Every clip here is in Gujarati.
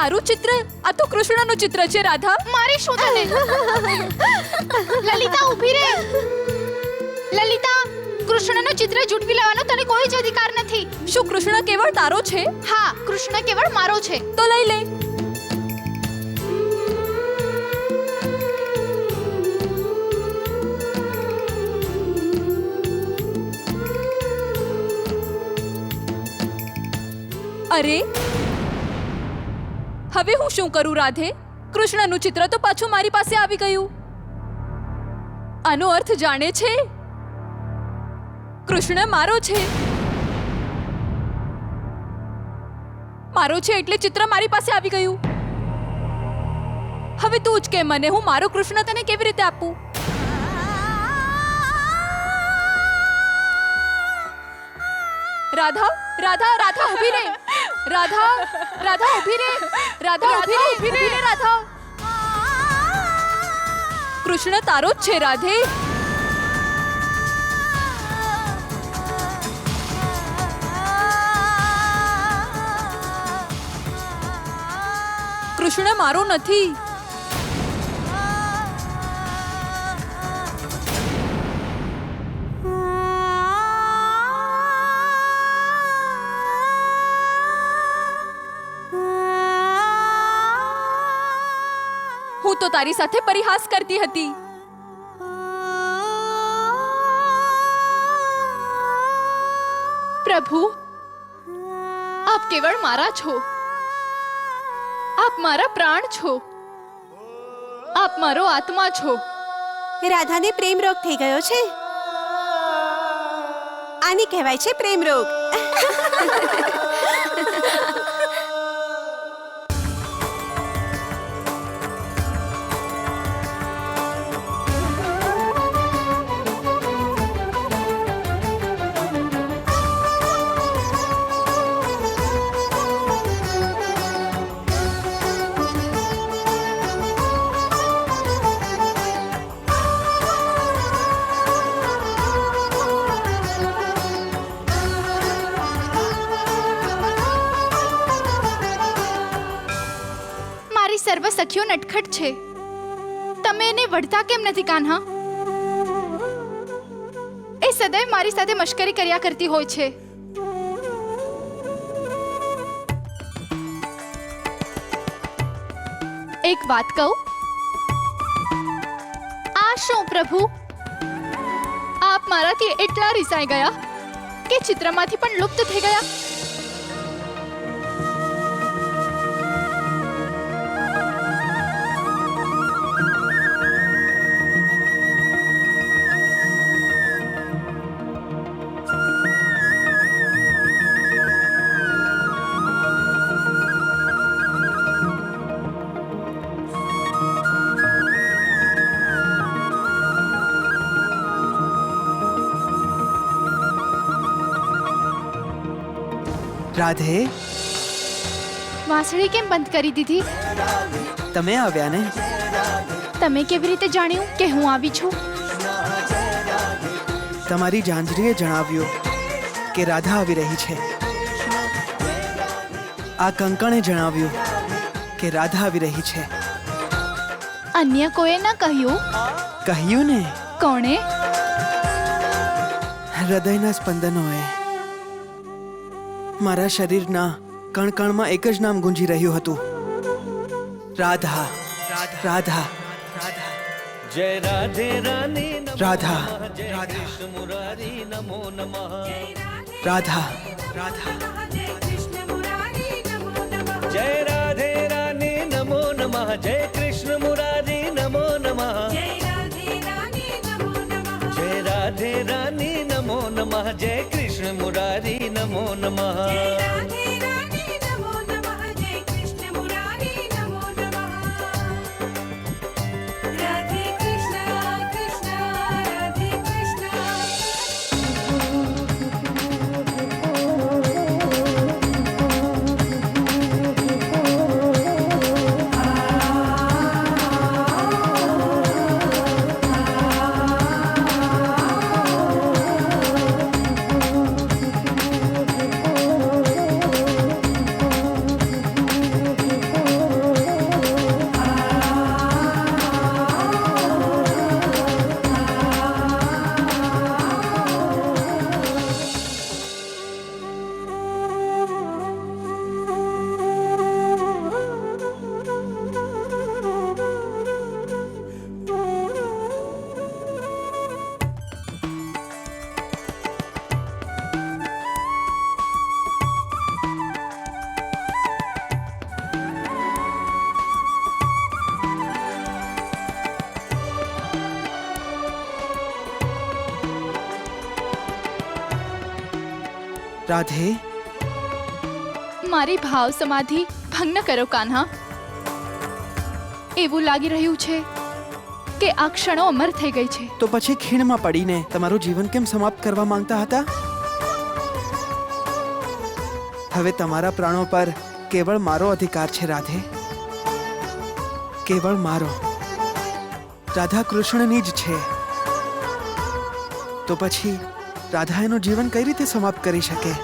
તારું ચિત્ર? આ તો કૃષ્ણનું ચિત્ર છે રાધા. મારી શું તને? લલિતા ઊભી રહે. લલિતા, કૃષ્ણનું ચિત્ર ઝૂંટવી લેવાનો તને કોઈ જ અધિકાર નથી. શું કૃષ્ણ કેવળ તારો છે? હા, કૃષ્ણ કેવળ મારો છે. તો લઈ લે. અરે, હવે હું શું કરું રાધે? કૃષ્ણનું ચિત્ર તો પાછું મારી પાસે આવી ગયું. આનો અર્થ જાણે છે? કૃષ્ણ મારો છે. મારો છે એટલે ચિત્ર મારી પાસે આવી ગયું. હવે તું જ કે મને, હું મારો કૃષ્ણ તને કેવી રીતે આપું? રાધા, રાધા, રાધા ઊભી રહે. રાધા, રાધા ઊભી રહે. રાધા ઊભી રહે, રાધા. કૃષ્ણ તારો જ છે રાધે. કૃષ્ણ મારો નથી. હું તો તારી સાથે પરિહાસ કરતી હતી. પ્રભુ, આપ કેવળ મારા છો. આપ મારા પ્રાણ છો. આપ મારો આત્મા છો. રાધાને પ્રેમ રોગ થઈ ગયો છે. આને કહેવાય છે પ્રેમ રોગ. સર્વ સખીઓ નટખટ છે. તમે એને વઢતા કેમ નથી કાન્હા? એ સદાય મારી સાથે મશ્કરી કર્યા કરતી હોય છે. એક વાત કહું? આ શું પ્રભુ, આપ મારાથી એટલા રિસાઈ ગયા કે ચિત્રમાંથી પણ લુપ્ત થઈ ગયા. રાધે, વાંસળી કેમ બંધ કરી દીધી? તમે આવ્યા ને? તમે કેવી રીતે જાણ્યું કે હું આવી છું? તમારી જાંજરીએ જણાવ્યું કે રાધા આવી રહી છે. આ કંકણે જણાવ્યું કે રાધા આવી રહી છે. અન્ય કોઈએ ન કહ્યું? કહ્યું ને. કોણે? હૃદયના સ્પંદનોએ. મારા શરીરના કણકણમાં એક જ નામ ગુંજી રહ્યું હતું, રાધા, રાધા, જય રાધે રાની રાધા, કૃષ્ણ મુરારી નમો નમઃ. રાધા, રાધા, જય રાધે રાની નમો નમઃ. જય કૃષ્ણ મુરારી નમો નમઃ. જય રાધે રાની નમો નમઃ. જય કૃષ્ણ મુરારી નમો નમઃ. રાધે, મારી ભાવ સમાધિ ભંગ ન કરો કાન્હા. એવું લાગી રહ્યું છે કે આ ક્ષણો અમર થઈ ગઈ છે. તો પછી ખીણમાં પડીને તમારું જીવન કેમ સમાપ્ત કરવા માંગતા હતા? હવે તમારા પ્રાણો પર કેવળ મારો અધિકાર છે રાધે, કેવળ મારો. રાધા કૃષ્ણની જ છે, તો પછી રાધા એનું જીવન કઈ રીતે સમાપ્ત કરી શકે?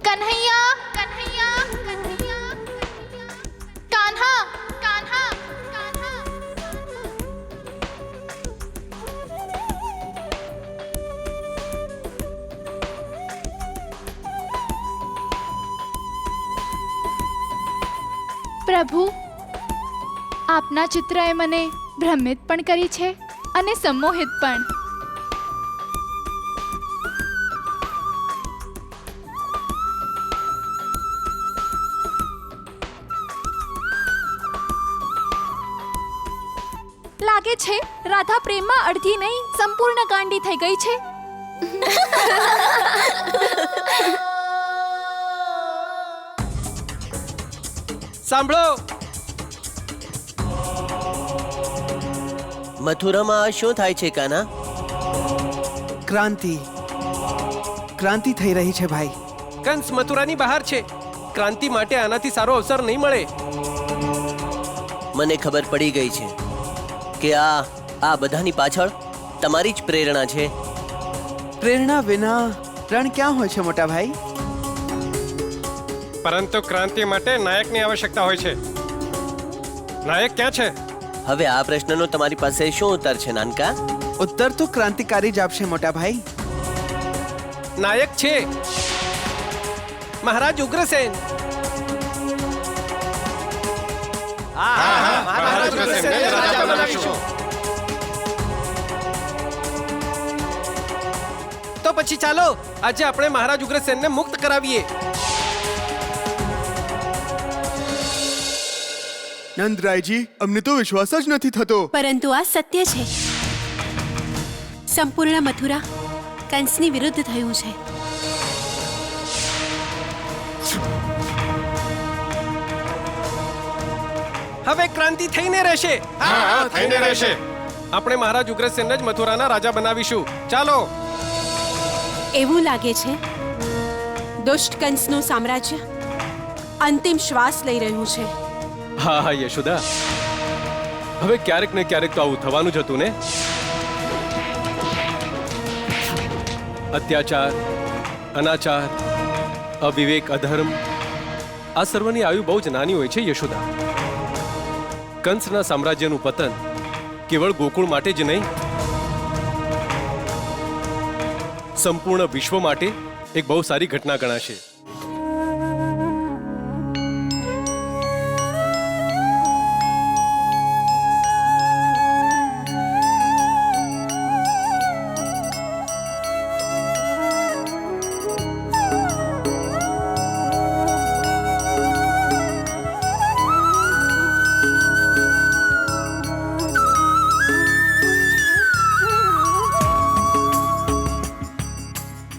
કન્હૈયા, કન્હૈયા, કન્હૈયા, કાન્હા, કાન્હા, કાન્હા. પ્રભુ, આપના ચિત્રએ મને ભ્રમિત પણ કરી છે અને સંમોહિત પણ. લાગે છે રાધા પ્રેમમાં અડધી નહીં સંપૂર્ણ ગાંડી થઈ ગઈ છે. સાંભળો, મથુરામાં શું થાય છે કાના? ક્રાંતિ, ક્રાંતિ થઈ રહી છે ભાઈ. કંસ મથુરાની બહાર છે. ક્રાંતિ માટે આનાથી સારો અવસર નહીં મળે. મને ખબર પડી ગઈ છે કે આ બધાની પાછળ તમારી જ પ્રેરણા છે. પ્રેરણા વિના રણ ક્યાં હોય છે મોટા ભાઈ? પરંતુ ક્રાંતિ માટે નાયકની આવશ્યકતા હોય છે. નાયક ક્યાં છે? હવે આ પ્રશ્નનો તમારી પાસે શું ઉત્તર છે નાનકા? ઉત્તર તો ક્રાંતિકારી જ આપશે મોટા ભાઈ. નાયક છે મહારાજ ઉગ્રસેન. મહારાજ ઉગ્રસેનને રાજા બનાવીશું. તો પછી ચાલો આજે આપણે મહારાજ ઉગ્રસેનને મુક્ત કરાવીએ. નંદરાયજી, અમને તો વિશ્વાસ જ નથી થતો. પરંતુ આ સત્ય છે. સંપૂર્ણ મથુરા કંસની વિરુદ્ધ થયું છે. હવે ક્રાંતિ થઈને રહેશે. થઈને રહેશે. આપણે મહારાજ ઉગ્રસેનને જ મથુરાના રાજા બનાવીશું. ચાલો. એવું લાગે છે દુષ્ટ કંસનું સામ્રાજ્ય અંતિમ શ્વાસ લઈ રહ્યું છે. હા હા યશોદા, હવે ક્યારેક ને ક્યારેક તો આવું થવાનું જ હતું ને. અત્યાચાર, અનાચાર, અવિવેક, અધર્મ, આ સર્વની આયુ બહુ જ નાની હોય છે યશોદા. કંસના સામ્રાજ્યનું પતન કેવળ ગોકુળ માટે જ નહીં, સંપૂર્ણ વિશ્વ માટે એક બહુ સારી ઘટના ગણાશે.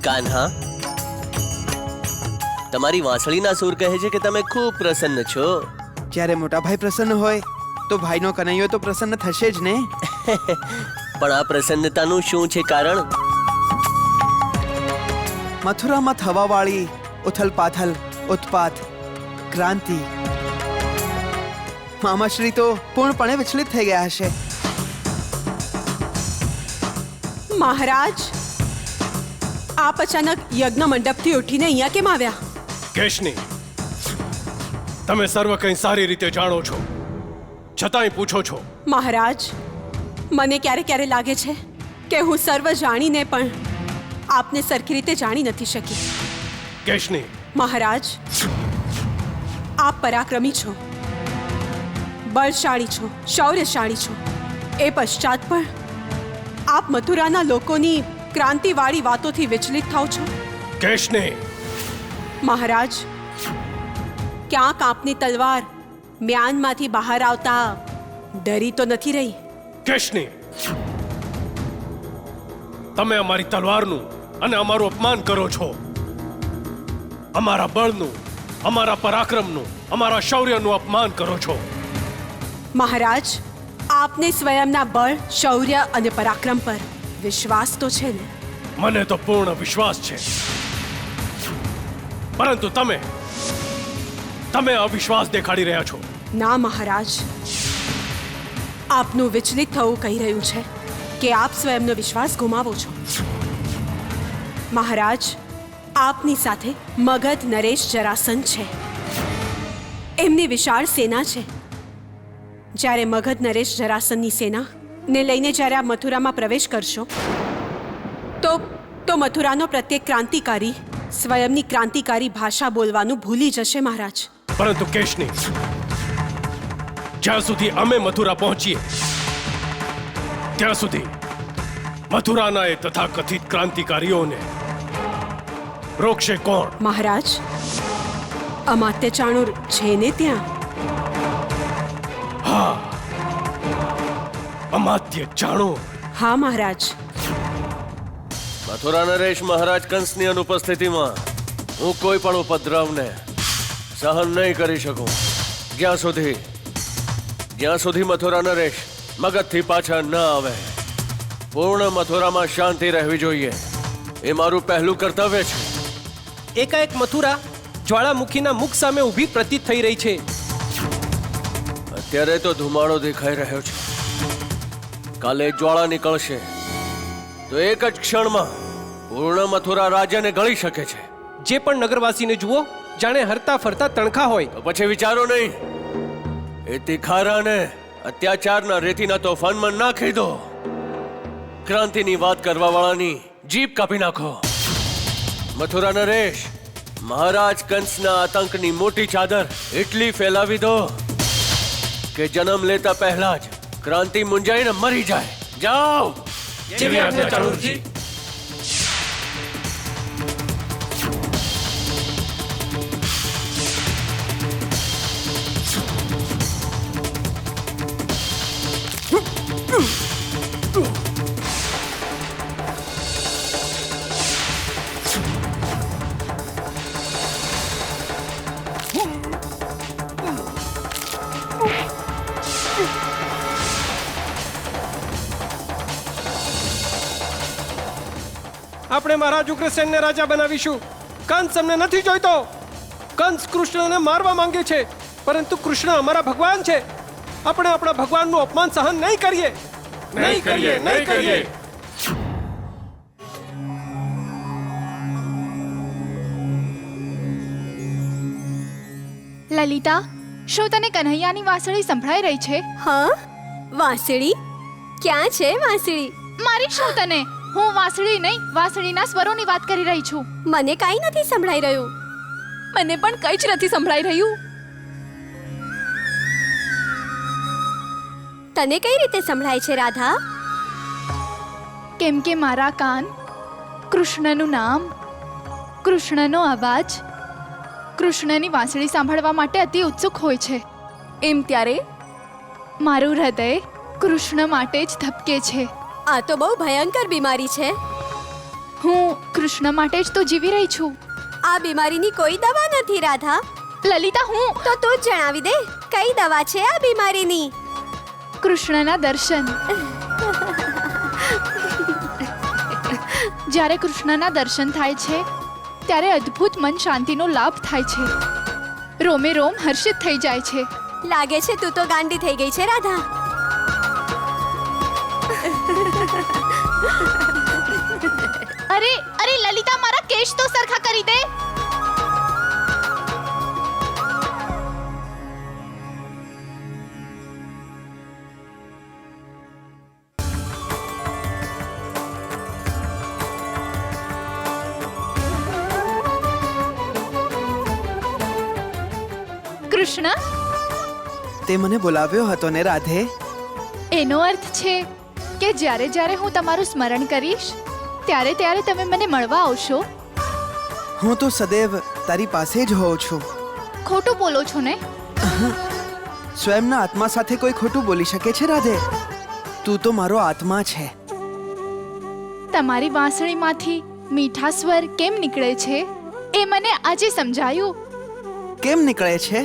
કાન્હા, તમારી વાંસળીના સૂર કહે છે કે તમે ખૂબ પ્રસન્ન છો. જ્યારે મોટા ભાઈ પ્રસન્ન હોય તો ભાઈનો કનૈયો તો પ્રસન્ન થશે જ ને. પણ આ પ્રસન્નતાનું શું છે કારણ? મથુરામાં થવાવાળી ઉથલપાથલ, ઉત્પાત, ક્રાંતિ. મામાશ્રી તો પૂર્ણપણે વિચલિત થઈ ગયા હશે. મહારાજ, આપ અચાનક યજ્ઞ મંડપથી ઉઠીને અહીંયા કેમ આવ્યા? કેશની, તમે સર્વ કંઈ સારી રીતે જાણો છો, છતાંય પૂછો છો. મહારાજ, મને ક્યારે ક્યારે લાગે છે કે હું સર્વ જાણીને પણ આપને સરખી રીતે જાણી નથી શકી. કેશની, મહારાજ, આપ પરાક્રમી છો, બળશાળી છો, શૌર્યશાળી છો, એ પશ્ચાત પણ આપ મથુરાના લોકોની ક્રાંતિવાળી વાતોથી વિચલિત થાવ છો. કેશને મહારાજ, ક્યાંક આપની તલવાર મ્યાનમાંથી બહાર આવતા ડરી તો નથી રહી? કેશને તમે અમારી તલવારનું અને અમારું અપમાન કરો છો. અમારા બળનું, અમારા પરાક્રમનું, અમારા શૌર્યનું અપમાન કરો છો. મહારાજ, આપને સ્વયંના બળ, શૌર્ય અને પરાક્રમ પર વિશ્વાસ તો છે ને? મને તો પૂર્ણ વિશ્વાસ છે, પરંતુ તમે અવિશ્વાસ દેખાડી રહ્યા છો. ના મહારાજ, આપનું વિચલિત થવું કહી રહ્યું છે કે આપ સ્વયંનો વિશ્વાસ ગુમાવો છો. મહારાજ, આપની સાથે મગધ નરેશ જરાસંધ છે. એમની વિશાળ સેના છે. જ્યારે મગધ નરેશ જરાસંધની સેના ને લઈને જ્યારે આપ મથુરામાં પ્રવેશ કરશો તો મથુરાનો પ્રત્યેક ક્રાંતિકારી સ્વયંની ક્રાંતિકારી ભાષા બોલવાનું ભૂલી જશે મહારાજ. પરંતુ કેશની, જ્યાં સુધી અમે મથુરા પહોંચીએ ત્યાં સુધી મથુરાના એ તથાકથિત ક્રાંતિકારીઓને રોકશે કોણ? મહારાજ, અમાત્ય ચાણૂર છે ને ત્યાં? અમાત્ય ચાણૂર? હા મહારાજ. મથુરા નરેશ મહારાજ કંસની અનુપસ્થિતિમાં હું કોઈ પણ ઉપદ્રવને સહન નહીં કરી શકું. જ્યાં સુધી મથુરા નરેશ મગધથી પાછા ન આવે. પૂર્ણ મથુરામાં શાંતિ રહેવી જોઈએ, એ મારું પહેલું કર્તવ્ય છે. એકાએક મથુરા જ્વાળામુખીના મુખ સામે ઊભી પ્રતીત થઈ રહી છે. અત્યારે તો ધુમાડો દેખાઈ રહ્યો છે. કાલે જ્વાળા નીકળશે તો એક જ ક્ષણમાં પૂર્ણ મથુરા રાજ્યને ગળી શકે છે. જે પણ નગરવાસીને જુઓ જાણે હરતા ફરતા તણખા હોય. તો પછી વિચારો નહીં, એ તિખારાને અત્યાચારના રેતીના તોફાનમાં નાખી દો. ક્રાંતિની વાત કરવા વાળાની જીભ કાપી નાખો. મથુરા નરેશ મહારાજ કંસના આતંકની મોટી ચાદર એટલી ફેલાવી દો કે જન્મ લેતા પહેલા જ ક્રાંતિ મુંજાઈને મરી જાય. જાઓ. જેવી આજ્ઞા ચાણૂરજી. આપણે મહારાજ ઉગ્રસેનને રાજા બનાવીશું. કંસ અમને નથી જોઈતો. કંસ કૃષ્ણને મારવા માંગે છે, પરંતુ કૃષ્ણ અમારા ભગવાન છે. આપણે આપણા ભગવાનનું અપમાન સહન નહીં કરીએ. નહીં કરીએ. લલિતા, શું તને કન્હૈયાની વાંસળી સંભળાઈ રહી છે? હા, વાંસળી? ક્યાં છે વાંસળી? મારી શું તને? હું વાંસળી નહીં, વાંસળીના સ્વરોની વાત કરી રહી છું. મને કાંઈ નથી સંભળાઈ રહ્યું. મને પણ કંઈ જ નથી સંભળાઈ રહ્યું. તને કઈ રીતે સંભળાય છે રાધા? કેમ કે મારા કાન કૃષ્ણનું નામ, કૃષ્ણનો અવાજ, કૃષ્ણની વાંસળી સાંભળવા માટે અતિ ઉત્સુક હોય છે. એમ ત્યારે મારું હૃદય કૃષ્ણ માટે જ ધબકે છે. આ તો બહુ ભયંકર બીમારી છે. હું કૃષ્ણ માટે જ તો જીવી રહી છું. આ બીમારીની કોઈ દવા નથી રાધા. લલિતા, હું તો તું જ જણાવી દે, કઈ દવા છે આ બીમારીની? કૃષ્ણના દર્શન. જ્યારે કૃષ્ણના દર્શન થાય છે ત્યારે અદ્ભુત મન શાંતિનો લાભ થાય છે. રોમે રોમ હર્ષિત થઈ જાય છે. લાગે છે તું તો ગાંડી થઈ ગઈ છે રાધા. અરે અરે લલિતા, મારા કેશ તો સરખા કરી દે. કૃષ્ણ, તે મને બોલાવ્યો હતો ને રાધે? એનો અર્થ છે કે જ્યારે જ્યારે હું તમારું સ્મરણ કરીશ ત્યારે ત્યારે તમે મને મળવા આવશો. હું તો સદૈવ તારી પાસે જ હોઉં છું. ખોટું બોલો છો ને? સ્વયંના આત્મા સાથે કોઈ ખોટું બોલી શકે છે રાધે? તું તો મારો આત્મા છે. તમારી વાંસળીમાંથી મીઠા સ્વર કેમ નીકળે છે એ મને આજે સમજાયું. કેમ નીકળે છે?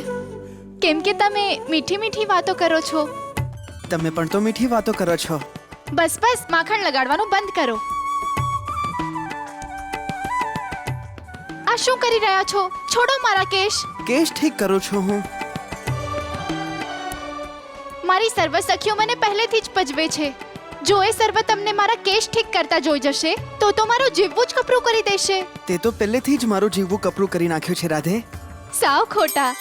કેમ કે તમે મીઠી મીઠી વાતો કરો છો. તમે પણ તો મીઠી વાતો કરો છો. બસ બસ માખણ લગાડવાનું બંધ કરો. આ શું કરી રહ્યા છો? છોડો મારા કેશ. કેશ ઠીક કરું છું હું. મારી સર્વ સખીઓ મને પહેલેથી જ પજવે છે. જો એ સર્વ તમને મારા કેશ ઠીક કરતા જોઈ જશે તો મારું જીવવું જ કપરું કરી દેશે. તે તો પહેલેથી જ મારું જીવવું કપરું કરી નાખ્યું છે રાધે. સાવ ખોટા.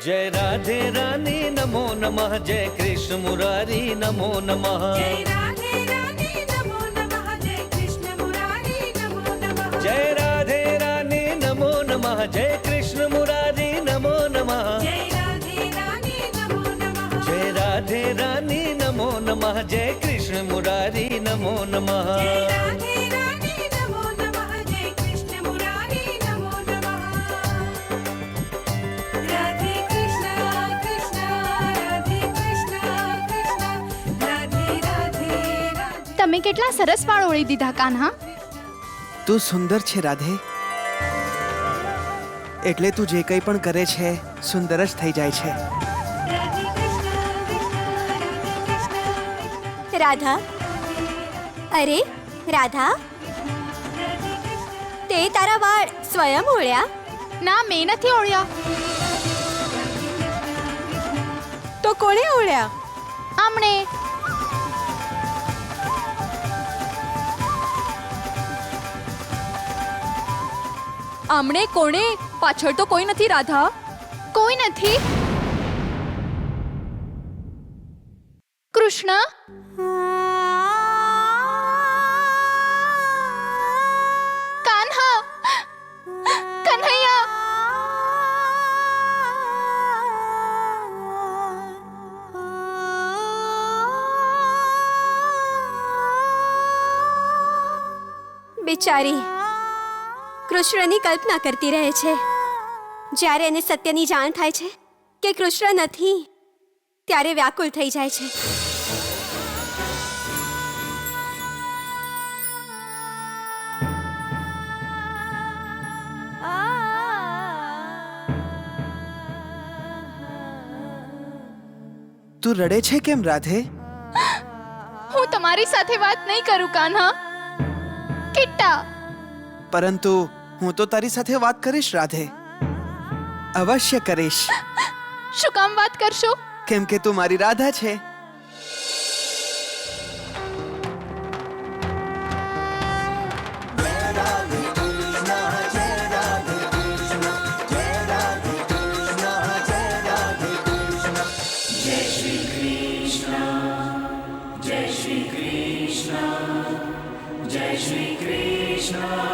जय राधे रानी नमो नमः जय कृष्ण मुरारी नमो नमः जय राधे रानी नमो नमः जय कृष्ण मुरारी नमो नमः जय राधे रानी नमो नमः जय कृष्ण मुरारी नमो नमः जय राधे रानी नमो नमः जय राधे रानी नमो नमः जय कृष्ण मुरारी नमो नमः जय राधे रानी नमो नमः जय कृष्ण मुरारी नमो नमः राधे તમે કેટલા સરસ વાળ ઓળી દીધા કાન્હા. તું સુંદર છે રાધે. એટલે તું જે કંઈ પણ કરે છે સુંદર જ થઈ જાય છે. રાધા, અરે રાધા, તે તારા વાળ સ્વયં ઓળ્યા? ના, મેં નથી ઓળ્યા. તો કોણે ઓળ્યા? આમણે. આમણે કોણે? પાછળ તો કોઈ નથી રાધા. કોઈ નથી. કૃષ્ણ, કાન્હા, કન્હૈયા. બિચારી કૃષ્ણની કલ્પના કરતી રહે છે. જ્યારે એને સત્યની જાણ થાય છે કે કૃષ્ણ નથી ત્યારે વ્યાકુળ થઈ જાય છે. તું રડે છે કેમ રાધે? હું તમારી સાથે વાત નહીં કરું કાન્હા. કિટ્ટા. પરંતુ હું તો તારી સાથે વાત કરીશ રાધે. અવશ્ય કરીશ. શું કામ વાત કરશો? કેમ કે તું મારી રાધા છે. जय श्री कृष्ण